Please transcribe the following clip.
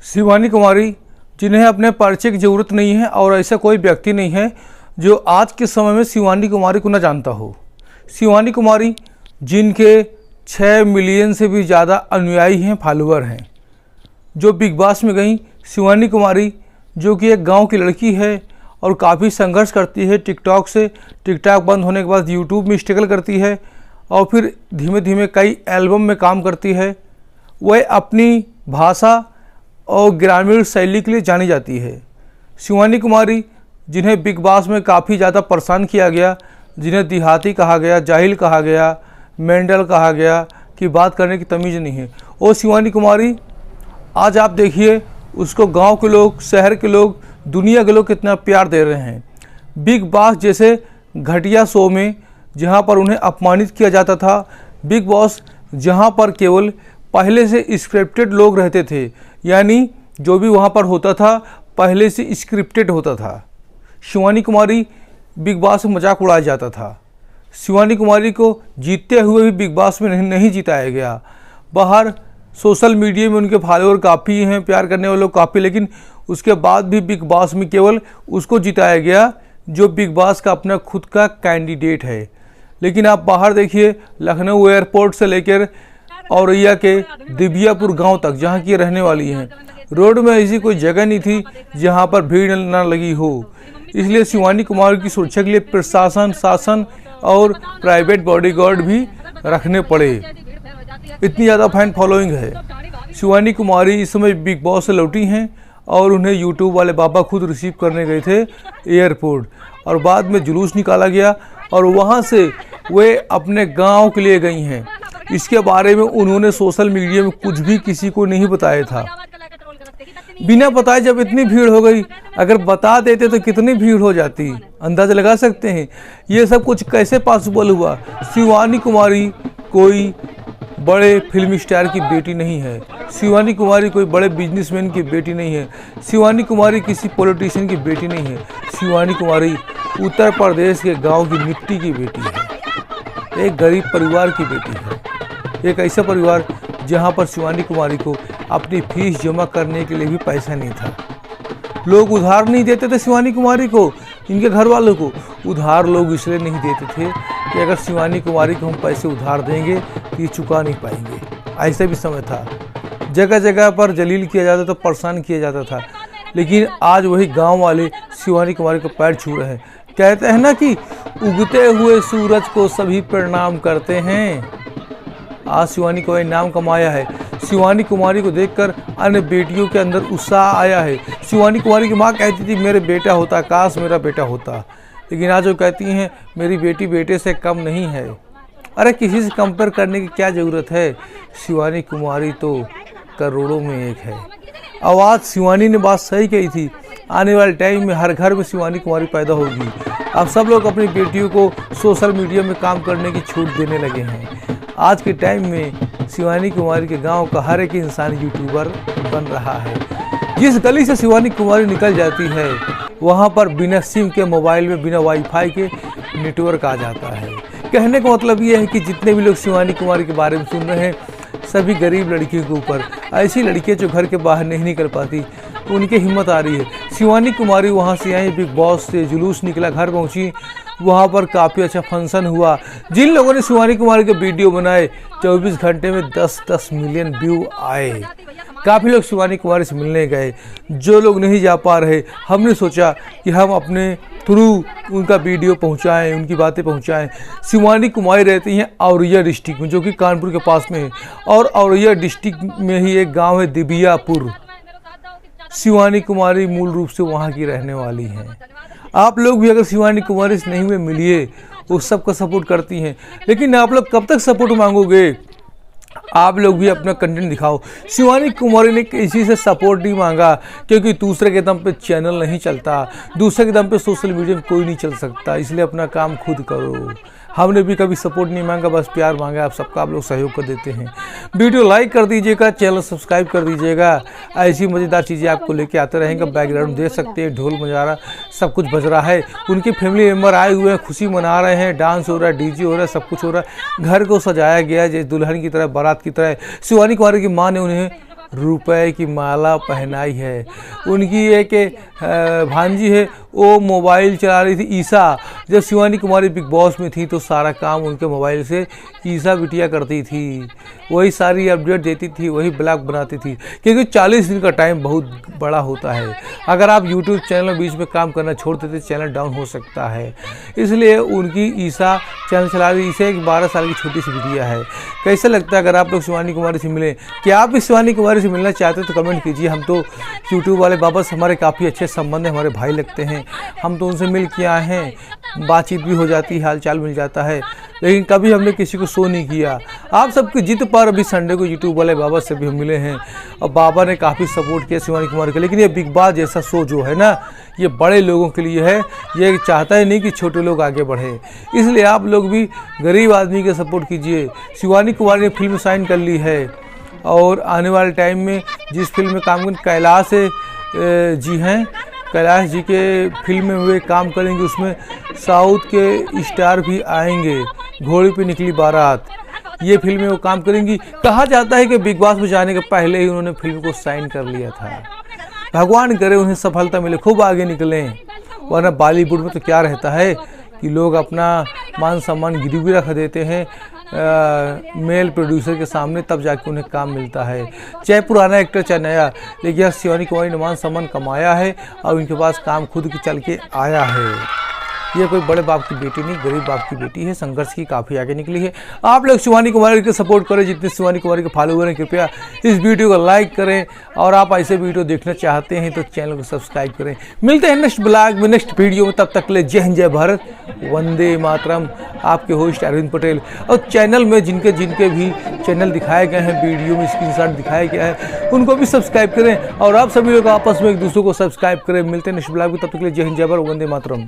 शिवानी कुमारी, जिन्हें अपने परिचय की ज़रूरत नहीं है और ऐसा कोई व्यक्ति नहीं है जो आज के समय में शिवानी कुमारी को न जानता हो। शिवानी कुमारी, जिनके 6 मिलियन से भी ज़्यादा अनुयायी हैं, फॉलोअर हैं, जो बिग बॉस में गई। शिवानी कुमारी जो कि एक गांव की लड़की है और काफ़ी संघर्ष करती है टिकटॉक से। टिकटॉक बंद होने के बाद यूट्यूब में स्ट्रगल करती है और फिर धीमे धीमे कई एल्बम में काम करती है। वह अपनी भाषा और ग्रामीण शैली के लिए जानी जाती है। शिवानी कुमारी, जिन्हें बिग बॉस में काफ़ी ज़्यादा परेशान किया गया, जिन्हें देहाती कहा गया, जाहिल कहा गया, मेंटल कहा गया कि बात करने की तमीज़ नहीं है, वो शिवानी कुमारी आज आप देखिए उसको गांव के लोग, शहर के लोग, दुनिया के लोग कितना प्यार दे रहे हैं। बिग बॉस जैसे घटिया शो में जहां पर उन्हें अपमानित किया जाता था, बिग बॉस जहां पर केवल पहले से स्क्रिप्टेड लोग रहते थे, यानी जो भी वहां पर होता था पहले से स्क्रिप्टेड होता था। शिवानी कुमारी बिग बॉस में मजाक उड़ाया जाता था। शिवानी कुमारी को जीतते हुए भी बिग बॉस में नहीं जिताया गया। बाहर सोशल मीडिया में उनके फॉलोअर काफ़ी हैं, प्यार करने वाले लोग काफ़ी, लेकिन उसके बाद भी बिग बॉस में केवल उसको जिताया गया जो बिग बॉस का अपना खुद का कैंडिडेट है। लेकिन आप बाहर देखिए, लखनऊ एयरपोर्ट से लेकर औरैया के दिबियापुर गांव तक, जहां की रहने वाली हैं, रोड में ऐसी कोई जगह नहीं थी जहां पर भीड़ न लगी हो। इसलिए शिवानी कुमारी की सुरक्षा के लिए प्रशासन, शासन और प्राइवेट बॉडीगार्ड भी रखने पड़े। इतनी ज़्यादा फैन फॉलोइंग है। शिवानी कुमारी इस समय बिग बॉस से लौटी हैं और उन्हें यूट्यूब वाले बाबा खुद रिसीव करने गए थे एयरपोर्ट, और बाद में जुलूस निकाला गया और वहां से वे अपने गांव के लिए गई हैं। इसके बारे में उन्होंने सोशल मीडिया में कुछ भी किसी को नहीं बताया था। बिना बताए जब इतनी भीड़ हो गई, अगर बता देते तो कितनी भीड़ हो जाती, अंदाजा लगा सकते हैं। ये सब कुछ कैसे पॉसिबल हुआ। शिवानी कुमारी कोई बड़े फिल्म स्टार की बेटी नहीं है। शिवानी कुमारी कोई बड़े बिजनेसमैन की बेटी नहीं है। शिवानी कुमारी किसी पॉलिटिशियन की बेटी नहीं है। शिवानी कुमारी उत्तर प्रदेश के गांव की मिट्टी की बेटी है, एक गरीब परिवार की बेटी है। एक ऐसा परिवार जहां पर शिवानी कुमारी को अपनी फीस जमा करने के लिए भी पैसा नहीं था। लोग उधार नहीं देते थे शिवानी कुमारी को, इनके घर वालों को। उधार लोग इसलिए नहीं देते थे कि अगर शिवानी कुमारी को हम पैसे उधार देंगे तो ये चुका नहीं पाएंगे। ऐसा भी समय था, जगह जगह पर जलील किया जाता था, परेशान किया जाता था। लेकिन आज वही गांव वाले शिवानी कुमारी को पैर छू रहे हैं। कहते हैं ना कि उगते हुए सूरज को सभी प्रणाम करते हैं। आज शिवानी को नाम कमाया है। शिवानी कुमारी को देखकर अन्य बेटियों के अंदर उत्साह आया है। शिवानी कुमारी की माँ कहती थी मेरे बेटा होता, काश मेरा बेटा होता, लेकिन आज वो कहती हैं मेरी बेटी बेटे से कम नहीं है। अरे किसी से कंपेयर करने की क्या ज़रूरत है। शिवानी कुमारी तो करोड़ों में एक है। आवाज़ शिवानी ने बात सही कही थी, आने वाले टाइम में हर घर में शिवानी कुमारी पैदा होगी। अब सब लोग अपनी बेटियों को सोशल मीडिया में काम करने की छूट देने लगे हैं। आज के टाइम में शिवानी कुमारी के गांव का हर एक इंसान यूट्यूबर बन रहा है। जिस गली से शिवानी कुमारी निकल जाती है वहां पर बिना सिम के मोबाइल में, बिना वाईफाई के नेटवर्क आ जाता है। कहने का मतलब ये है कि जितने भी लोग शिवानी कुमारी के बारे में सुन रहे हैं, सभी गरीब लड़कियों के ऊपर, ऐसी लड़कियां जो घर के बाहर नहीं निकल पाती, उनकी हिम्मत आ रही है। शिवानी कुमारी वहां से आई, बिग बॉस से जुलूस निकला, घर पहुंची, वहां पर काफ़ी अच्छा फंक्शन हुआ। जिन लोगों ने शिवानी कुमारी के वीडियो बनाए 24 घंटे में 10-10 मिलियन व्यू आए। काफ़ी लोग शिवानी कुमारी से मिलने गए। जो लोग नहीं जा पा रहे, हमने सोचा कि हम अपने थ्रू उनका वीडियो पहुंचाएं, उनकी बातें पहुंचाएं। शिवानी कुमारी रहती हैं औरैया डिस्ट्रिक्ट में, जो कि कानपुर के पास में है, और औरैया डिस्ट्रिक्ट में ही एक गाँव है दिबियापुर। शिवानी कुमारी मूल रूप से वहाँ की रहने वाली हैं। आप लोग भी अगर शिवानी कुमारी से नहीं हुए मिलिए, वो सबका सपोर्ट करती हैं, लेकिन आप लोग कब तक सपोर्ट मांगोगे। आप लोग भी अपना कंटेंट दिखाओ। शिवानी कुमारी ने किसी से सपोर्ट नहीं मांगा, क्योंकि दूसरे के दम पे चैनल नहीं चलता, दूसरे के दम पे सोशल मीडिया में कोई नहीं चल सकता। इसलिए अपना काम खुद करो। हमने भी कभी सपोर्ट नहीं मांगा, बस प्यार मांगा। आप सबका आप लोग सहयोग कर देते हैं। वीडियो लाइक कर दीजिएगा, चैनल सब्सक्राइब कर दीजिएगा। ऐसी मज़ेदार चीज़ें आपको लेके आते रहेंगे। बैकग्राउंड देख सकते हैं, ढोल मजारा सब कुछ बज रहा है। उनके फैमिली मेम्बर आए हुए हैं, खुशी मना रहे हैं, डांस हो रहा है, डीजे हो रहा है, सब कुछ हो रहा है। घर को सजाया गया है जैसे दुल्हन की तरह, बारात की तरह। शिवानी कुमारी की माँ ने उन्हें रुपए की माला पहनाई है। उनकी एक भांजी है, वो मोबाइल चला रही थी, ईसा। जब शिवानी कुमारी बिग बॉस में थी तो सारा काम उनके मोबाइल से ईसा बिटिया करती थी, वही सारी अपडेट देती थी, वही ब्लॉग बनाती थी, क्योंकि 40 दिन का टाइम बहुत बड़ा होता है। अगर आप यूट्यूब चैनल बीच में काम करना छोड़ देते चैनल डाउन हो सकता है, इसलिए उनकी ईसा चैनल चला रही। ईसा एक 12 साल की छोटी सी बिटिया है। कैसा लगता है अगर आप लोग शिवानी कुमारी से मिले? क्या आप इस शिवानी कुमारी से मिलना चाहते हो तो कमेंट कीजिए। हम तो यूट्यूब वाले बाबा से हमारे काफ़ी अच्छे संबंध हैं, हमारे भाई लगते हैं, हम तो उनसे मिल के आए हैं, बातचीत भी हो जाती है, हालचाल मिल जाता है, लेकिन कभी हमने किसी को शो नहीं किया। आप सबकी जिद पर अभी संडे को यूट्यूब वाले बाबा से भी हम मिले हैं और बाबा ने काफ़ी सपोर्ट किया शिवानी कुमारी का। लेकिन ये बिग बॉस जैसा शो जो है ना, ये बड़े लोगों के लिए है, ये चाहता ही नहीं कि छोटे लोग आगे बढ़े, इसलिए आप लोग भी गरीब आदमी के सपोर्ट कीजिए। शिवानी कुमारी ने फिल्म साइन कर ली है और आने वाले टाइम में जिस फिल्म में काम करें, कैलाश जी हैं, कैलाश जी के फिल्म में वे काम करेंगे, उसमें साउथ के स्टार भी आएंगे। घोड़े पे निकली बारात, ये फिल्म में वो काम करेंगी। कहा जाता है कि बिग बॉस में जाने के पहले ही उन्होंने फिल्म को साइन कर लिया था। भगवान करे उन्हें सफलता मिले, खूब आगे निकलें, वरना बॉलीवुड में तो क्या रहता है कि लोग अपना मान सम्मान गिरवी रख देते हैं मेल प्रोड्यूसर के सामने, तब जाके उन्हें काम मिलता है, चाहे पुराना एक्टर चाहे नया। लेकिन शिवानी कुमारी ने मान सम्मान कमाया है और उनके पास काम खुद की चल के आया है। ये कोई बड़े बाप की बेटी नहीं, गरीब बाप की बेटी है, संघर्ष की काफ़ी आगे निकली है। आप लोग शिवानी कुमारी को सपोर्ट करें, जितने शिवानी कुमारी के फॉलोअर हैं कृपया इस वीडियो को लाइक करें, और आप ऐसे वीडियो देखना चाहते हैं तो चैनल को सब्सक्राइब करें। मिलते हैं नेक्स्ट ब्लॉग में, नेक्स्ट वीडियो में, तब तक के लिए जय हिंद जय भारत, वंदे मातरम। आपके होस्ट अरविंद पटेल। और चैनल में जिनके भी चैनल दिखाए गए हैं, वीडियो में स्क्रीनशॉट दिखाया गया है, उनको भी सब्सक्राइब करें, और आप सभी लोग आपस में एक दूसरे को सब्सक्राइब करें। मिलते हैं नेक्स्ट ब्लॉग में, तब तक के लिए जय हिंद जय भारत, वंदे मातरम।